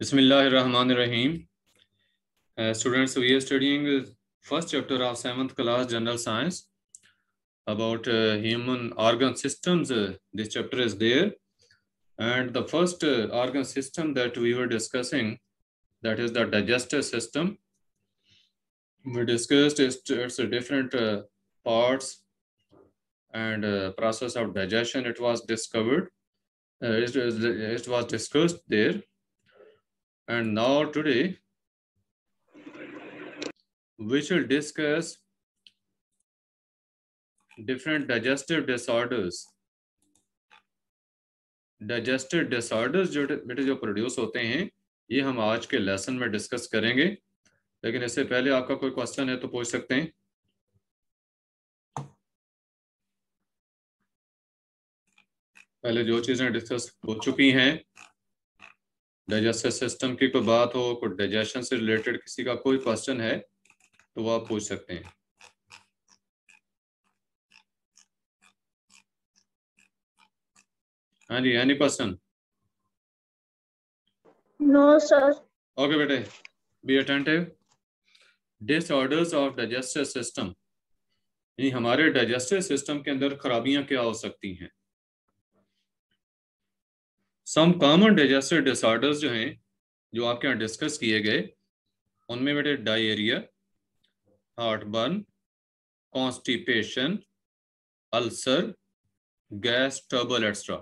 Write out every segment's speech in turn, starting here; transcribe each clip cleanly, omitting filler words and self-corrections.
Bismillahirrahmanirrahim. Students, we are studying first chapter of 7th class General Science about human organ systems. This chapter is there, and the first organ system that we were discussing, that is the digestive system. We discussed its different parts and process of digestion. It was discovered. It was discussed there, and now today we shall discuss different digestive disorders. Digestive disorders जो produce होते हैं, ये हम आज के lesson में discuss करेंगे, लेकिन इससे पहले आपका कोई क्वेश्चन है तो पूछ सकते हैं। पहले जो चीजें डिस्कस हो चुकी हैं, डाइजेस्टिव सिस्टम की कोई बात हो, कोई डाइजेशन से रिलेटेड किसी का कोई क्वेश्चन है तो वो आप पूछ सकते हैं। हाँ जी, any question? No sir. Okay बेटे, be attentive. Disorders of digestive system, यानी हमारे डाइजेस्टिव सिस्टम के अंदर खराबियां क्या हो सकती हैं। सम कॉमन डाइजेस्टिव डिसऑर्डर्स जो हैं, जो आपके यहाँ डिस्कस किए गए, उनमें बेटे diarrhoea, heartburn, constipation, ulcer, gas trouble extra,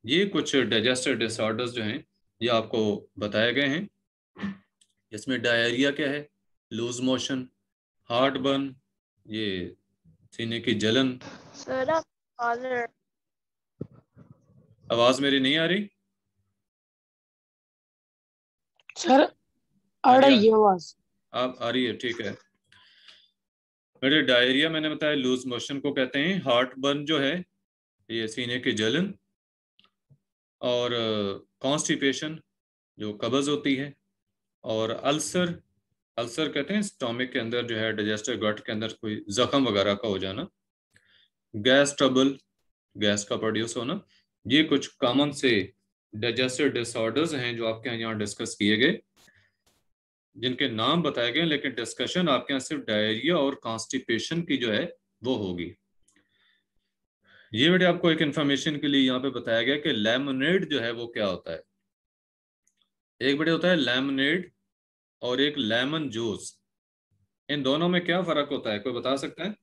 ये कुछ डाइजेस्टिव डिसऑर्डर्स जो हैं ये आपको बताए गए हैं। इसमें डायरिया क्या है? Loose motion. हार्टबर्न, ये सीने की जलन। सर आवाज मेरी नहीं आ रही? सर आ रही है आवाज। आप आ रही है, ठीक है। मेरे डायरिया मैंने बताया लूज मोशन को कहते हैं। हार्टबर्न जो है ये सीने की जलन, और कॉन्स्टिपेशन जो कब्ज होती है, और अल्सर, अल्सर कहते हैं स्टोमिक के अंदर जो है, डाइजेस्टिव गट के अंदर कोई जख्म वगैरह का हो जाना। गैस ट्रबल, गैस का प्रोड्यूस होना। ये कुछ कॉमन से डाइजेस्टिव डिसऑर्डर्स हैं जो आपके यहाँ डिस्कस किए गए, जिनके नाम बताए गए, लेकिन डिस्कशन आपके यहाँ सिर्फ डायरिया और कॉन्स्टिपेशन की जो है वो होगी। ये बेटे आपको एक इंफॉर्मेशन के लिए यहाँ पे बताया गया कि लेमनेड जो है वो क्या होता है। एक बेटे होता है लेमनेड और एक लेमन जूस। इन दोनों में क्या फर्क होता है, कोई बता सकता है?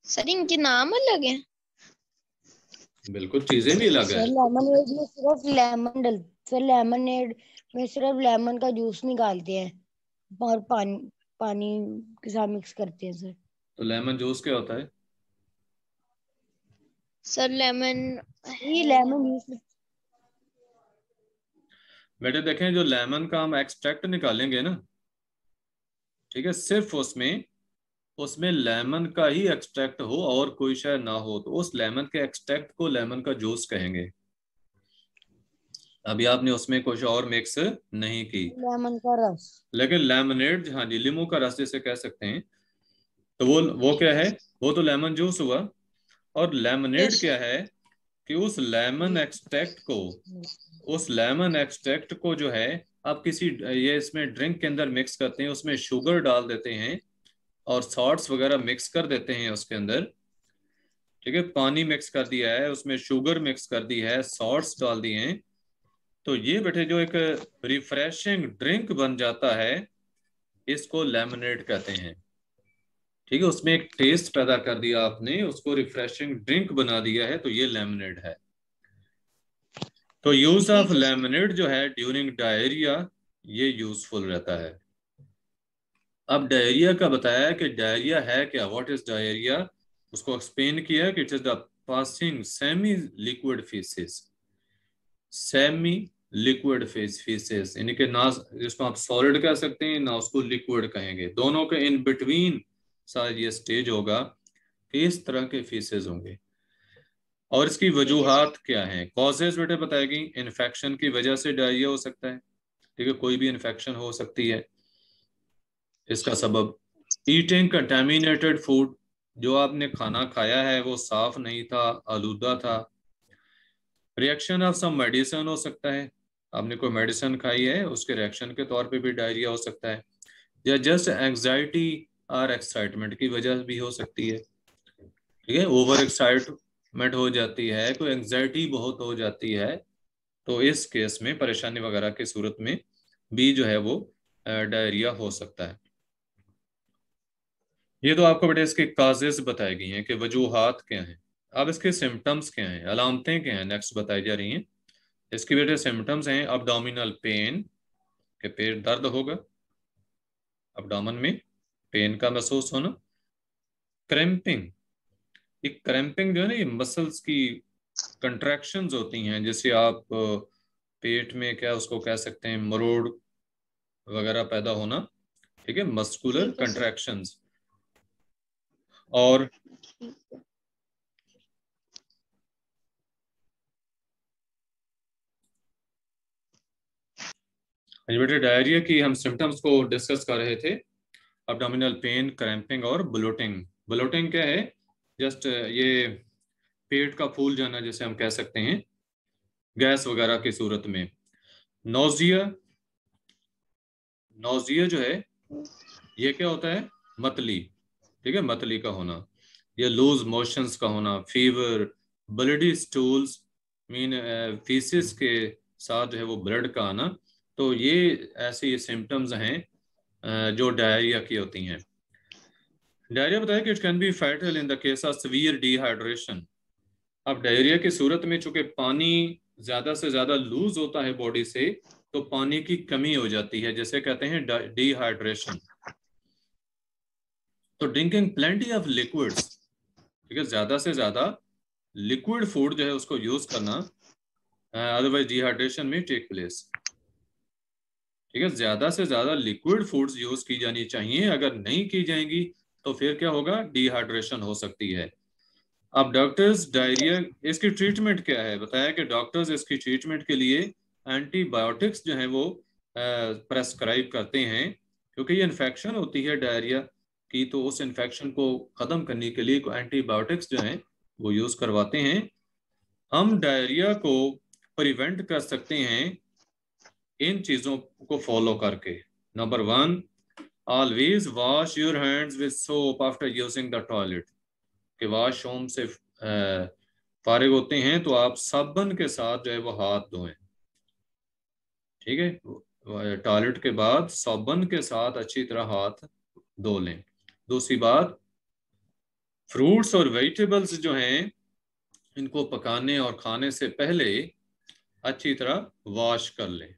सर इनके नाम अलग हैं। बिल्कुल, चीजें भी अलग है। लेमनेड में सिर्फ लेमन डल, फिर लेमनेड में सिर्फ लेमन का जूस निकालते हैं और पानी के साथ मिक्स करते हैं सर। तो लेमन जूस क्या होता है? सर लेमन, ये लेमन जूस। बेटे देखें, जो लेमन का हम एक्सट्रैक्ट निकालेंगे ना, ठीक है, सिर्फ उसमें लेमन का ही एक्सट्रैक्ट हो और कोई शायद ना हो, तो उस लेमन के एक्सट्रैक्ट को लेमन का जूस कहेंगे। अभी आपने उसमें कुछ और मिक्स नहीं की, लेमन का रस। लेकिन लेमनेड, हाँ जी, लीमू का रस जिसे कह सकते हैं, तो वो क्या है? वो तो लेमन जूस हुआ। और लेमनेड क्या है कि उस लेमन एक्सट्रैक्ट को जो है आप किसी ये इसमें ड्रिंक के अंदर मिक्स करते हैं, उसमें शुगर डाल देते हैं और सॉल्ट्स वगैरह मिक्स कर देते हैं उसके अंदर, ठीक है। पानी मिक्स कर दिया है, उसमें शुगर मिक्स कर दी है, सॉल्ट्स डाल दिए हैं, तो ये बेटे जो एक रिफ्रेशिंग ड्रिंक बन जाता है, इसको लेमनेड कहते हैं, ठीक है। उसमें एक टेस्ट पैदा कर दिया आपने, उसको रिफ्रेशिंग ड्रिंक बना दिया है, तो ये लेमनेड है। तो यूज ऑफ लेमनेड जो है ड्यूरिंग डायरिया, ये यूजफुल रहता है। अब डायरिया का बताया कि डायरिया है क्या, व्हाट इज डायरिया, उसको एक्सप्लेन किया कि it is the passing semi liquid faeces, semi liquid faeces, यानी कि ना जिसको आप सॉलिड कह सकते हैं ना उसको लिक्विड कहेंगे, दोनों के इन बिटवीन सारा ये स्टेज होगा कि इस तरह के फीसेस होंगे। और इसकी वजूहात क्या हैं? कॉजेज बेटे बताएगी, इन्फेक्शन की वजह से डायरिया हो सकता है, ठीक है, कोई भी इन्फेक्शन हो सकती है इसका सबब। ईटिंग कंटेमिनेटेड फूड, जो आपने खाना खाया है वो साफ नहीं था, आलूदा था। रिएक्शन ऑफ सम मेडिसिन हो सकता है, आपने कोई मेडिसिन खाई है उसके रिएक्शन के तौर पे भी डायरिया हो सकता है, या जस्ट एंजाइटी और एक्साइटमेंट की वजह भी हो सकती है। ठीक है, ओवर एक्साइटमेंट हो जाती है, कोई एंजाइटी बहुत हो जाती है, तो इस केस में परेशानी वगैरह की सूरत में भी जो है वो डायरिया हो सकता है। ये तो आपको बेटे इसके काजेस बताई गई हैं कि वजूहात क्या हैं। अब इसके सिम्टम्स क्या हैं, अलामतें क्या हैं, नेक्स्ट बताई जा रही हैं। इसकी बेटे सिम्टम्स हैं अब्डोमिनल पेन, के पेट दर्द होगा, अब्डोमन में पेन का महसूस होना। क्रैम्पिंग, ये क्रैम्पिंग जो है ना, ये मसल्स की कंट्रैक्शंस होती हैं, जैसे आप पेट में क्या उसको कह सकते हैं, मरोड़ वगैरह पैदा होना। ठीक है, मस्कुलर ठीक है सर। कंट्रैक्शंस। और ठीक है। ये बेटे डायरिया की हम सिम्टम्स को डिस्कस कर रहे थे, अब्डोमिनल पेन, क्रैम्पिंग और ब्लोटिंग। ब्लोटिंग क्या है, जस्ट ये पेट का फूल जाना जैसे हम कह सकते हैं, गैस वगैरह की सूरत में। नोजिया, नोजिया जो है ये क्या होता है, मतली। ठीक है, मतली का होना, या लूज मोशंस का होना, fever, bloody stools, mean faeces के साथ जो है वो ब्लड का आना। तो ये ऐसे ये सिम्टम्स हैं जो डायरिया की होती हैं। डायरिया बताया कि it can be fatal in the case of severe dehydration. अब डायरिया की सूरत में चूंकि पानी ज्यादा से ज्यादा लूज होता है बॉडी से, तो पानी की कमी हो जाती है, जैसे कहते हैं डिहाइड्रेशन। तो ड्रिंकिंग प्लेंटी ऑफ लिक्विड्स, ठीक है, ज्यादा से ज्यादा लिक्विड फूड जो है उसको यूज करना, अदरवाइज डिहाइड्रेशन में टेक प्लेस। ठीक है, ज्यादा से ज्यादा लिक्विड फूड्स यूज की जानी चाहिए, अगर नहीं की जाएंगी तो फिर क्या होगा, डिहाइड्रेशन हो सकती है। अब डॉक्टर्स डायरिया, इसकी ट्रीटमेंट क्या है, बताया कि डॉक्टर्स इसकी ट्रीटमेंट के लिए एंटीबायोटिक्स जो है वो प्रेस्क्राइब करते हैं, क्योंकि ये इन्फेक्शन होती है डायरिया की, तो उस इन्फेक्शन को ख़त्म करने के लिए एंटीबायोटिक्स जो हैं वो यूज़ करवाते हैं। हम डायरिया को प्रिवेंट कर सकते हैं इन चीज़ों को फॉलो करके। Number 1, always wash your hands with soap after using the toilet. कि वॉशरूम से फारिग होते हैं तो आप साबुन के साथ जो है वो हाथ धोएं। ठीक है, टॉयलेट के बाद साबुन के साथ अच्छी तरह हाथ धो लें। दूसरी बात, फ्रूट्स और वेजिटेबल्स जो हैं इनको पकाने और खाने से पहले अच्छी तरह वॉश कर लें।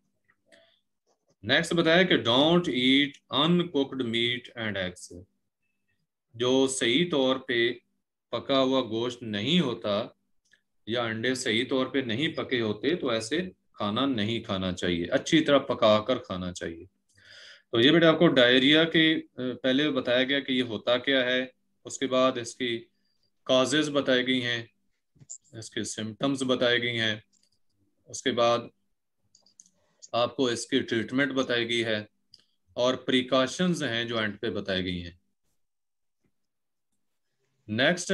नेक्स्ट बताया कि don't eat uncooked meat and eggs. जो सही तौर पे पका हुआ गोश्त नहीं होता या अंडे सही तौर पे नहीं पके होते, तो ऐसे खाना नहीं खाना चाहिए, अच्छी तरह पका कर खाना चाहिए। तो ये बेटा आपको डायरिया के पहले बताया गया कि ये होता क्या है, उसके बाद इसकी काजेज बताई गई हैं, इसके सिम्टम्स बताई गई हैं, उसके बाद आपको इसकी ट्रीटमेंट बताई गई है, और प्रिकॉशंस हैं जो एंड पे बताई गई हैं। नेक्स्ट,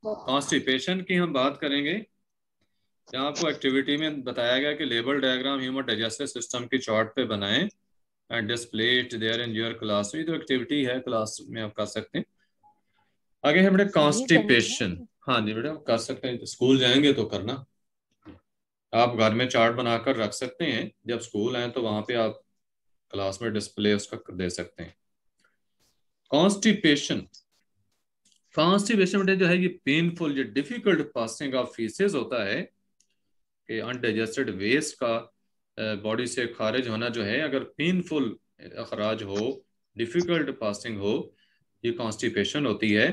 कॉन्स्टिपेशन की हम बात करेंगे। यहाँ आपको एक्टिविटी में बताया गया कि label diagram human digestive system की चार्ट पे बनाएं and display it there in your class. ये तो एक्टिविटी है, क्लास में आप कर सकते हैं। आगे है बेटा सर ये करनी कॉन्स्टिपेशन। है। हाँ जी बेटा, आप कर सकते हैं, स्कूल जाएंगे तो करना। आप घर में चार्ट बनाकर रख सकते हैं, जब स्कूल आए तो वहां पे आप क्लास में डिस्प्ले उसका दे सकते हैं। कॉन्स्टिपेशन, कॉन्स्टिपेशन बेटा जो है ये पेनफुल, ये डिफिकल्ट पासिंग ऑफ फीसेस होता है, कि अनडाइजेस्टेड वेस्ट का बॉडी से खारिज होना जो है, अगर पेनफुल अखराज हो, डिफिकल्ट पासिंग हो, ये कॉन्स्टिपेशन होती है।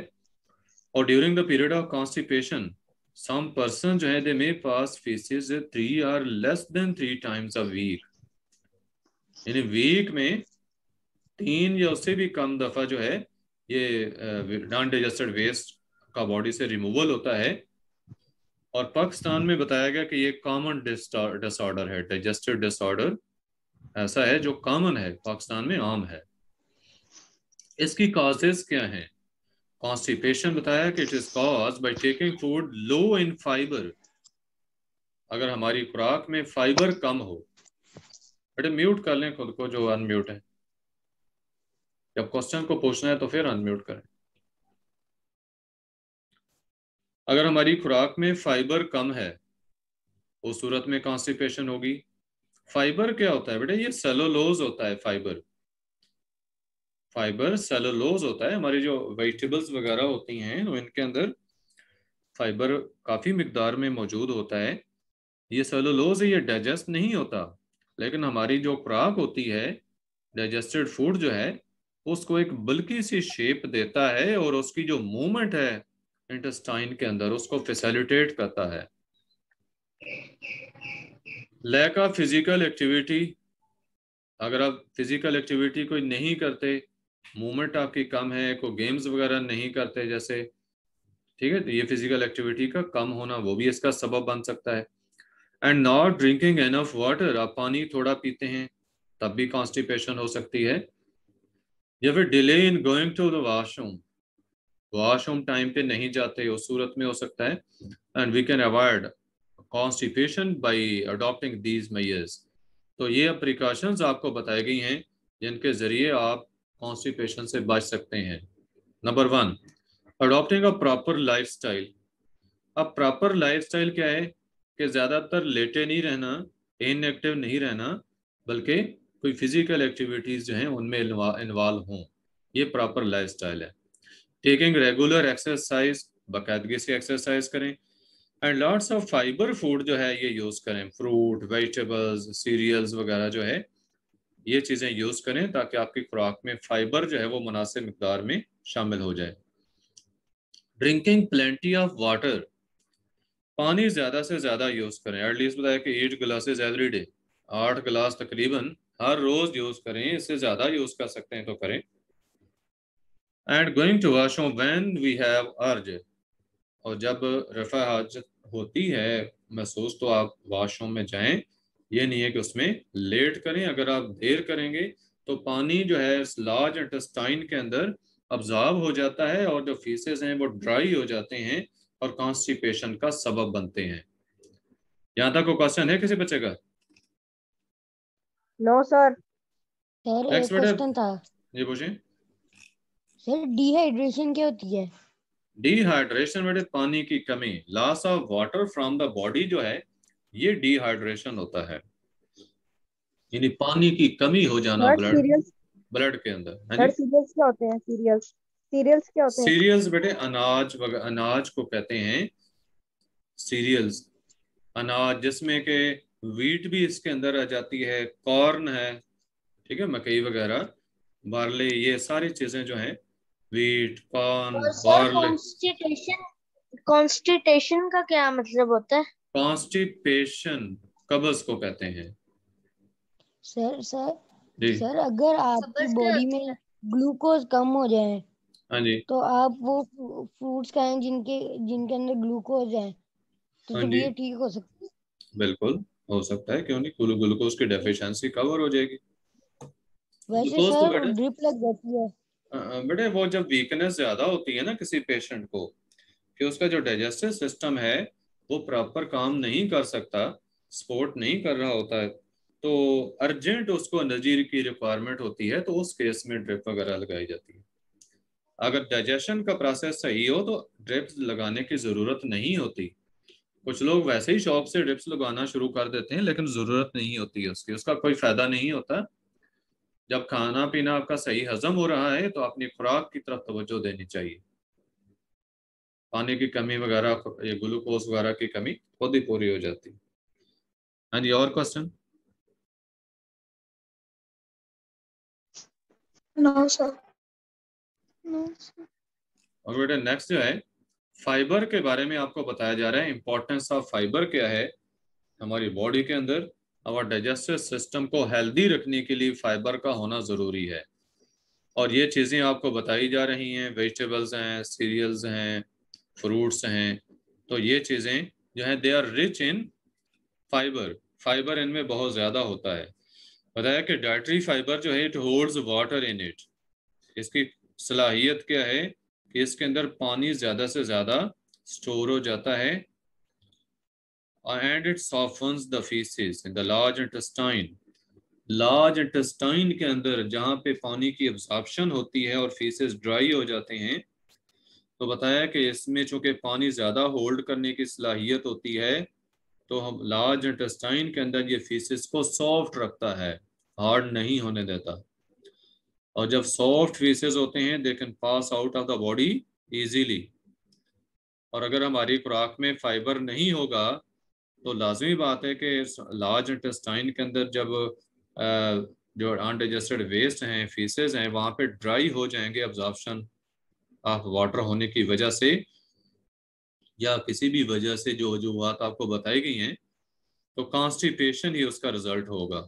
और during the period of constipation some person जो है they may pass faeces 3 or less than 3 times a week। यानी वीक में 3 या उससे भी कम दफा जो है ये नॉन डाइजेस्टेड वेस्ट का बॉडी से रिमूवल होता है। और पाकिस्तान में बताया गया कि ये कॉमन डिसऑर्डर है, डाइजेस्टिव डिसऑर्डर ऐसा है जो कॉमन है, पाकिस्तान में आम है। इसकी कॉजेज क्या हैं, कॉन्स्टिपेशन बताया कि it is cause by taking food low in fibre. अगर हमारी खुराक में फाइबर कम हो, बेटे म्यूट कर लें खुद को जो अनम्यूट है, जब क्वेश्चन को पूछना है तो फिर अनम्यूट करें। अगर हमारी खुराक में फाइबर कम है उस सूरत में कॉन्स्टिपेशन होगी। फाइबर क्या होता है बेटा? ये सेलुलोज होता है। फाइबर फाइबर सेलुलोज होता है। हमारी जो वेजिटेबल्स वगैरह होती हैं वो इनके अंदर फाइबर काफी मिकदार में मौजूद होता है। ये सेलुलोज है, ये डाइजेस्ट नहीं होता, लेकिन हमारी जो खुराक होती है, डाइजेस्टेड फूड जो है, उसको एक बल्कि सी शेप देता है और उसकी जो मूवमेंट है इंटेस्टाइन के अंदर उसको फैसिलिटेट करता है। लैक ऑफ फिजिकल एक्टिविटी, अगर आप फिजिकल एक्टिविटी कोई नहीं करते, मूवमेंट आपकी कम है, कोई गेम्स वगैरह नहीं करते जैसे, ठीक है, तो ये फिजिकल एक्टिविटी का कम होना वो भी इसका सबब बन सकता है। And not drinking enough water, आप पानी थोड़ा पीते हैं तब भी कॉन्स्टिपेशन हो सकती है। या फिर delay in going to the washroom, washroom time पे नहीं जाते, उस सूरत में हो सकता है। And we can avoid constipation by adopting these measures, तो ये प्रिकॉशंस आपको बताई गई हैं जिनके जरिए आप कॉन्स्टिपेशन से बच सकते हैं। Number 1, adopting a proper lifestyle. अब प्रॉपर लाइफस्टाइल क्या है कि ज्यादातर लेटे नहीं रहना, इनएक्टिव नहीं रहना, बल्कि कोई फिजिकल एक्टिविटीज जो हैं उनमें इन्वॉल्व हों, ये प्रॉपर लाइफस्टाइल है। टेकिंग रेगुलर एक्सरसाइज, बाकायदगी से एक्सरसाइज करें। And lots of fibre food जो है ये यूज करें, फ्रूट, वेजिटेबल्स, सीरियल्स वगैरह जो है ये चीजें यूज करें ताकि आपकी खुराक में फाइबर जो है वो मुनासिब मिकदार में शामिल हो जाए। ड्रिंकिंग प्लेंटी ऑफ वाटर, पानी ज्यादा से ज्यादा यूज करें। एटलीस्ट बताया कि 8 ग्लासेस एवरी डे, 8 गिलास तकरीबन हर रोज यूज करें, इससे ज्यादा यूज कर सकते हैं तो करें। And going to washroom when we have urge, और जब रफा हाजत होती है महसूस तो आप वॉशरूम में जाएं, ये नहीं है कि उसमें लेट करें। अगर आप देर करेंगे तो पानी जो है लार्ज इंटेस्टाइन के अंदर अब्जॉर्ब हो जाता है और जो फीसेस हैं वो ड्राई हो जाते हैं और कॉन्स्टिपेशन का सबब बनते हैं। यहाँ तक कोई क्वेश्चन है किसी बच्चे का? No sir. सर नेक्स्ट एक बेटा, क्वेश्चन था। ये पूछें। सर डिहाइड्रेशन क्या होती है? डिहाइड्रेशन बेटे पानी की कमी, loss of water from the body जो है ये डिहाइड्रेशन होता है, यानी पानी की कमी हो जाना सर ब्लड सीरियल्स, ब्लड के अंदर। हाँ सर जी। सीरियल्स क्या होते हैं? सीरियल्स, सीरियल्स क्या होते हैं? सीरियल्स बेटे अनाज अनाज को कहते हैं सीरियल्स। अनाज जिसमें के वीट भी इसके अंदर आ जाती है, कॉर्न है, ठीक है, मकई वगैरह, बार्ले, ये सारी चीजें जो हैं, वीट, कॉर्न, और सर बार्ले। कॉन्स्टिटेशन का क्या मतलब होता है? कॉन्स्टिपेशन कब्ज को कहते हैं सर सर जी। सर अगर आपकी सब्ज क्या बॉडी होता में ग्लूकोज कम हो जाए हाँ जी। तो आप वो फ्रूट्स खाएं जिनके जिनके अंदर ग्लूकोज है, तो हाँ फिर जी, ये ठीक हो सकता है। बिल्कुल हो सकता है, क्यों नहीं, ग्लूकोज की डेफिशिएंसी कवर हो जाएगी। वैसे ग्लूकोज तो सर बेटे, ड्रिप लग जाती है। बेटे वो जब वीकनेस ज्यादा होती है ना किसी पेशेंट को, कि उसका जो डाइजेस्टिव सिस्टम है वो प्रॉपर काम नहीं कर सकता, सपोर्ट नहीं कर रहा होता है, तो अर्जेंट उसको एनर्जी की रिक्वायरमेंट होती है, तो उस केस में ड्रिप वगैरह लगाई जाती है। अगर डाइजेशन का प्रोसेस सही हो तो ड्रिप्स लगाने की जरूरत नहीं होती। कुछ लोग वैसे ही शौक से ड्रिप्स लगाना शुरू कर देते हैं लेकिन जरूरत नहीं होती है उसकी, उसका कोई फायदा नहीं होता। जब खाना पीना आपका सही हजम हो रहा है तो अपनी खुराक की तरफ तवज्जो देनी चाहिए। पानी की कमी वगैरह, ये ग्लूकोज वगैरह की कमी खुद ही पूरी हो जाती है। हाँ जी, और question? No sir. No sir. और बेटा नेक्स्ट जो है, फाइबर के बारे में आपको बताया जा रहा है, इंपॉर्टेंस ऑफ फाइबर क्या है हमारी बॉडी के अंदर। और डाइजेस्टिव सिस्टम को हेल्दी रखने के लिए फाइबर का होना जरूरी है, और ये चीज़ें आपको बताई जा रही हैं, वेजिटेबल्स हैं, सीरियल्स हैं, फ्रूट्स हैं, तो ये चीज़ें जो हैं they are rich in fibre. Fibre इनमें बहुत ज़्यादा होता है। बताया कि डाइटरी फाइबर जो है it holds water in it, इसकी सलाहियत क्या है कि इसके अंदर पानी ज़्यादा से ज़्यादा स्टोर हो जाता है। and it softens the feces in the large intestine. Large intestine के अंदर जहाँ पे पानी की एब्जॉर्प्शन होती है और फीसेस ड्राई हो जाते हैं, तो बताया कि इसमें चूंकि पानी ज़्यादा होल्ड करने की सलाहियत होती है, तो हम लार्ज इंटेस्टाइन के अंदर ये फीसेस को सॉफ्ट रखता है, हार्ड नहीं होने देता। और जब सॉफ्ट फीसेस होते हैं they can pass out of the body easily. और अगर हमारी खुराक में फाइबर नहीं होगा तो लाजमी बात है कि लार्ज इंटेस्टाइन के अंदर जब जो अनडाइजेस्टेड वेस्ट हैं, फीसेस हैं, वहाँ पे ड्राई हो जाएंगे एब्जॉर्प्शन ऑफ वाटर होने की वजह से, या किसी भी वजह से जो वजूहत आपको बताई गई हैं, तो कॉन्स्टिपेशन ही उसका रिजल्ट होगा।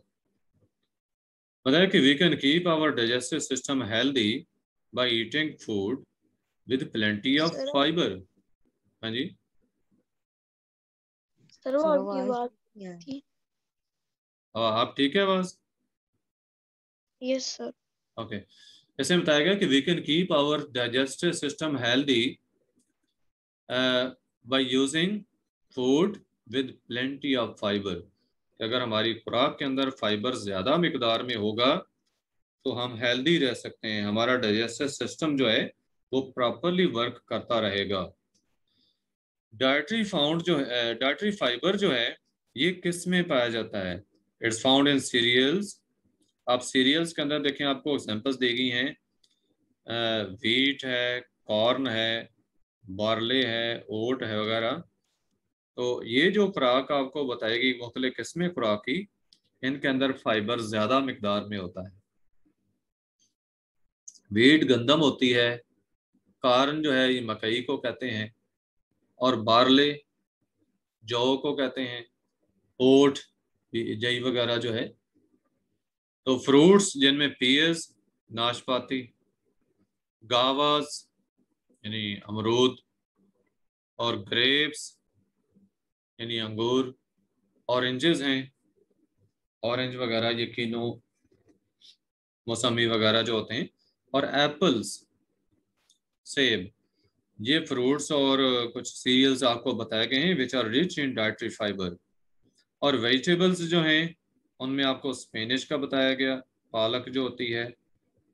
बताया कि we can keep our digestive system healthy by eating food with plenty of sir fibre. हाँ जी सर वो सर आपकी आवाज बात नहीं आ रही। थी। आप ठीक है आवाज? Yes sir. ओके, ऐसे बताया गया कि we can keep our digestive system healthy by using food with plenty of fibre. अगर हमारी खुराक के अंदर फाइबर ज़्यादा मिकदार में होगा तो हम हेल्दी रह सकते हैं, हमारा डाइजेस्टिव सिस्टम जो है वो प्रॉपरली वर्क करता रहेगा। डाइटरी फाइबर जो है ये किस में पाया जाता है? It's found in cereals. आप सीरियल्स के अंदर देखें, आपको एग्जांपल्स दी गई हैं, व्हीट है, कॉर्न है, बार्ले है, ओट है वगैरह। तो ये जो खुराक आपको बताएगी मुख्तलिफ किस्में खुराक की, इनके अंदर फाइबर ज़्यादा मिकदार में होता है। व्हीट गंदम होती है, कॉर्न जो है ये मकई को कहते हैं, और बार्ले जौ को कहते हैं, ओट जई वगैरह जो है। तो फ्रूट्स जिनमें पीयर्स, नाशपाती, गावास यानी अमरूद, और ग्रेप्स यानी अंगूर, ऑरेंजेस हैं, ऑरेंज वगैरह ये किनो, मौसमी वगैरह जो होते हैं, और एप्पल्स, सेब, ये फ्रूट्स और कुछ सीरियल्स आपको बताए गए हैं which are rich in dietary fibre. और वेजिटेबल्स जो हैं उनमें आपको स्पेनिश का बताया गया, पालक जो होती है,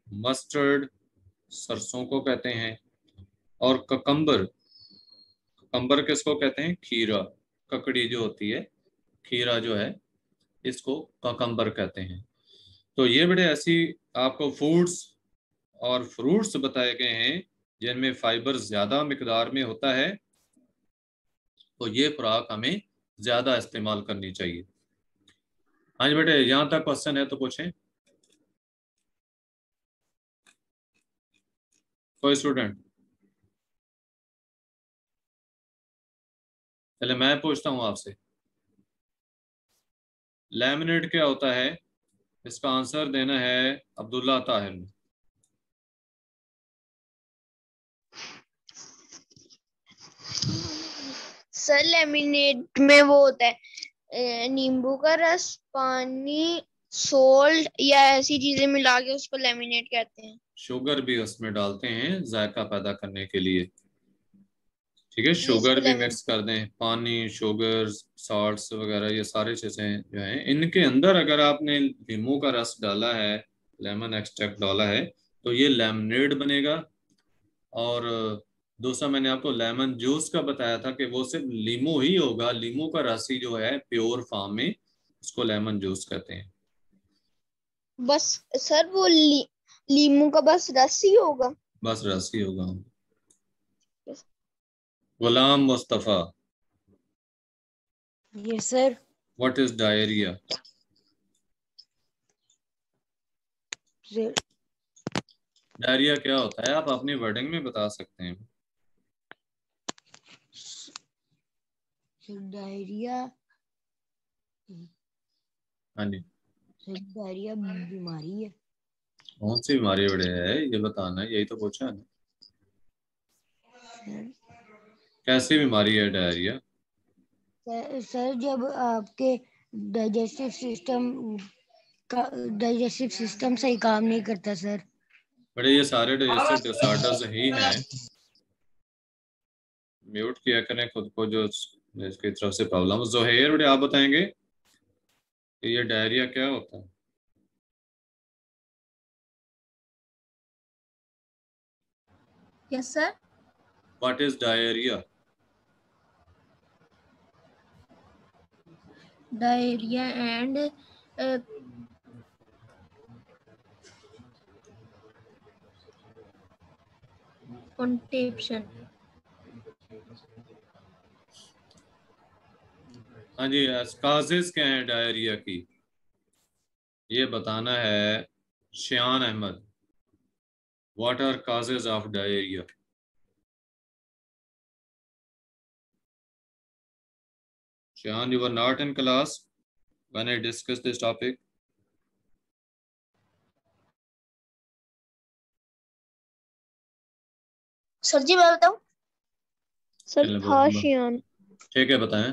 मस्टर्ड सरसों को कहते हैं, और ककम्बर, ककम्बर किसको कहते हैं? खीरा, ककड़ी जो होती है, खीरा जो है इसको ककम्बर कहते हैं। तो ये बड़े ऐसी आपको फूड्स और फ्रूट्स बताए गए हैं जिनमें फाइबर ज़्यादा मिकदार में होता है, तो ये खुराक हमें ज़्यादा इस्तेमाल करनी चाहिए। हाँ जी बेटे, यहाँ तक क्वेश्चन है तो पूछें कोई स्टूडेंट। चले मैं पूछता हूँ आपसे, लैमिनेट क्या होता है? इसका आंसर देना है अब्दुल्ला ताहिर ने। सर लेमिनेट में वो होता है नींबू का रस, पानी, सोल्ट या ऐसी चीजें मिला के उसको लेमिनेट कहते हैं। शुगर भी उसमें डालते हैं जायका पैदा करने के लिए, ठीक है, जी शुगर इसको भी लेमिनेट। मिक्स कर दें, पानी, शुगर, सॉल्ट्स वगैरह, ये सारी चीज़ें जो हैं इनके अंदर अगर आपने नींबू का रस डाला है, लेमन एक्सट्रैक्ट डाला है, तो ये लेमनेड बनेगा। और दूसरा मैंने आपको लेमन जूस का बताया था कि वो सिर्फ लीमू ही होगा, लीमू का रस ही जो है प्योर फॉर्म में, उसको लेमन जूस कहते हैं। बस सर वो लीमू का बस रस ही होगा। बस रस ही होगा। Ghulam Mustafa, yes sir. What is diarrhoea? Diarrhoea क्या होता है? आप अपनी वर्डिंग में बता सकते हैं। डायरिया, हाँ जी, डायरिया बीमारी है। कौन सी बीमारी बड़े है ये बताना है, यही तो पूछा है। कैसी बीमारी है डायरिया? सर जब आपके डाइजेस्टिव सिस्टम सही काम नहीं करता सर। बड़े ये सारे डाइजेस्टिव डिसऑर्डर्स ही हैं। म्यूट किया करें खुद को जो इसकी तरफ से प्रॉब्लम। ज़ोहैर बेटे आप बताएंगे कि ये डायरिया क्या होता है? Yes, sir. What is diarrhoea? Diarrhea and constipation. हाँ जी, काजेज क्या है डायरिया की, ये बताना है Shiyan Ahmed. What are causes of diarrhoea? Shiyan, you were not in class when I discussed this topic. Sir जी मैं बताऊं? सर चलो, हाँ शियान। ठीक है बताएं।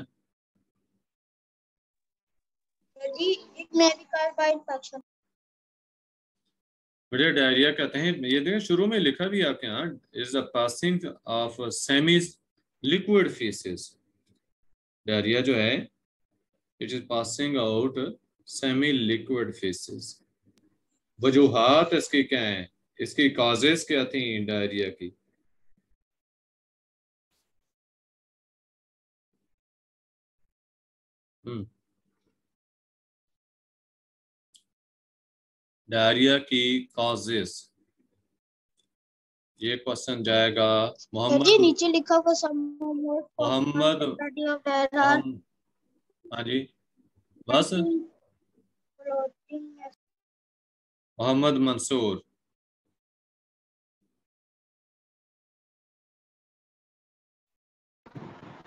सर जी एक मेडिकल का इन्फेक्शन। बढ़िया, डायरिया कहते हैं, ये देखें शुरू में लिखा भी आपके यहाँ, is the passing of semi liquid faeces. Diarrhoea जो है it is passing out semi liquid faeces. वजूहात इसकी क्या है, इसकी काजेस क्या थी डायरिया की? डायरिया की काजेस, ये क्वेश्चन जाएगा सर जी नीचे लिखा हुआ मोहम्मद। हाँ जी बस, मोहम्मद मंसूर।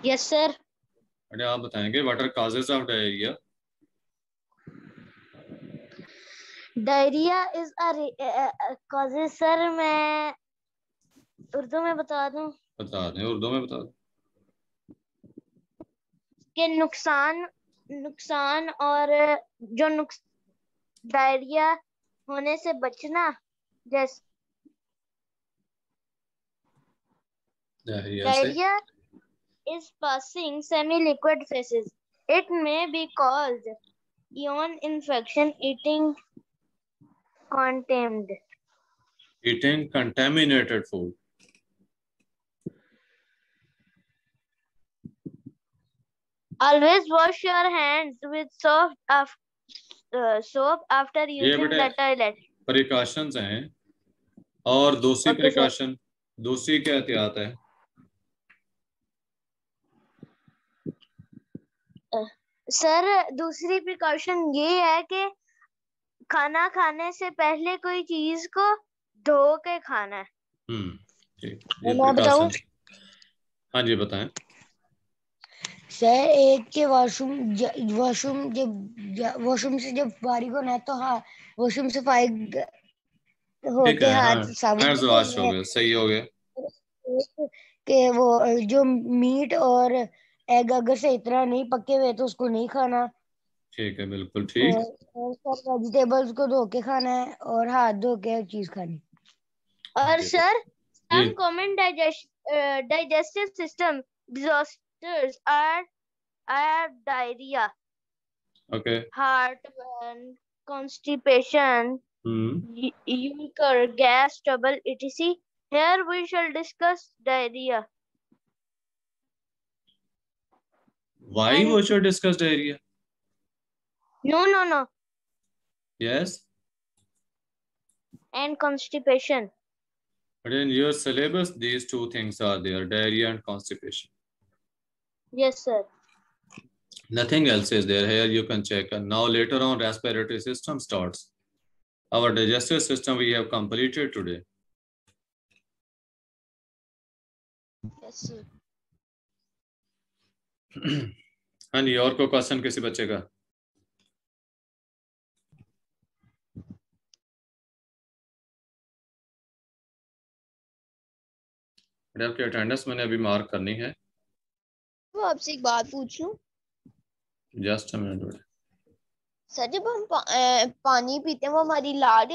Yes sir. अरे आप बताएंगे what are causes of diarrhoea? Diarrhoea is causes sir, मैं उर्दू में बता दूं? बता दें, उर्दू में बता दें। कि नुकसान और जो डायरिया होने से बचना, जैसे diarrhoea is passing semi-liquid phases. It may be caused ion infection, eating contaminated food. Always wash your hands with soap after using the toilet. Precautions हैं, और दूसरी प्रिकॉशन, दूसरी क्या एहतियात है? सर दूसरी प्रिकॉशन ये है कि खाना खाने से पहले कोई चीज को धो के खाना है। ठीक, मैं बताऊं? हाँ जी बताएं। सर एक के वॉशरूम से जब फारिग होना है तो हाँ, वॉशरूम से फारिग होके हाथ साबुन वॉश हो गए, सही हो गया। कि वो जो मीट और एग अगर सही तरह नहीं पके हुए तो उसको नहीं खाना। ठीक है, बिल्कुल ठीक। और सब वेजिटेबल्स को धो के खाना है और हाथ धो के चीज खानी। और sir some common digestive system disorders are diarrhea, heartburn, constipation, ulcer, gas trouble, etc. Here we shall discuss diarrhea. Why we should discuss diarrhea? No. Yes. And constipation. But in your syllabus, these two things are there: diarrhea and constipation. Yes, sir. Nothing else is there. Here you can check. And now later on, respiratory system starts. Our digestive system we have completed today. Yes, sir. हाँ जी, और कोई question किसी बच्चे का? आपकी attendance मैंने अभी मार्क करनी है। वो आपसे एक बात पूछ लूं? Just a minute. सर जब हम पानी पीते हैं वो हमारी लार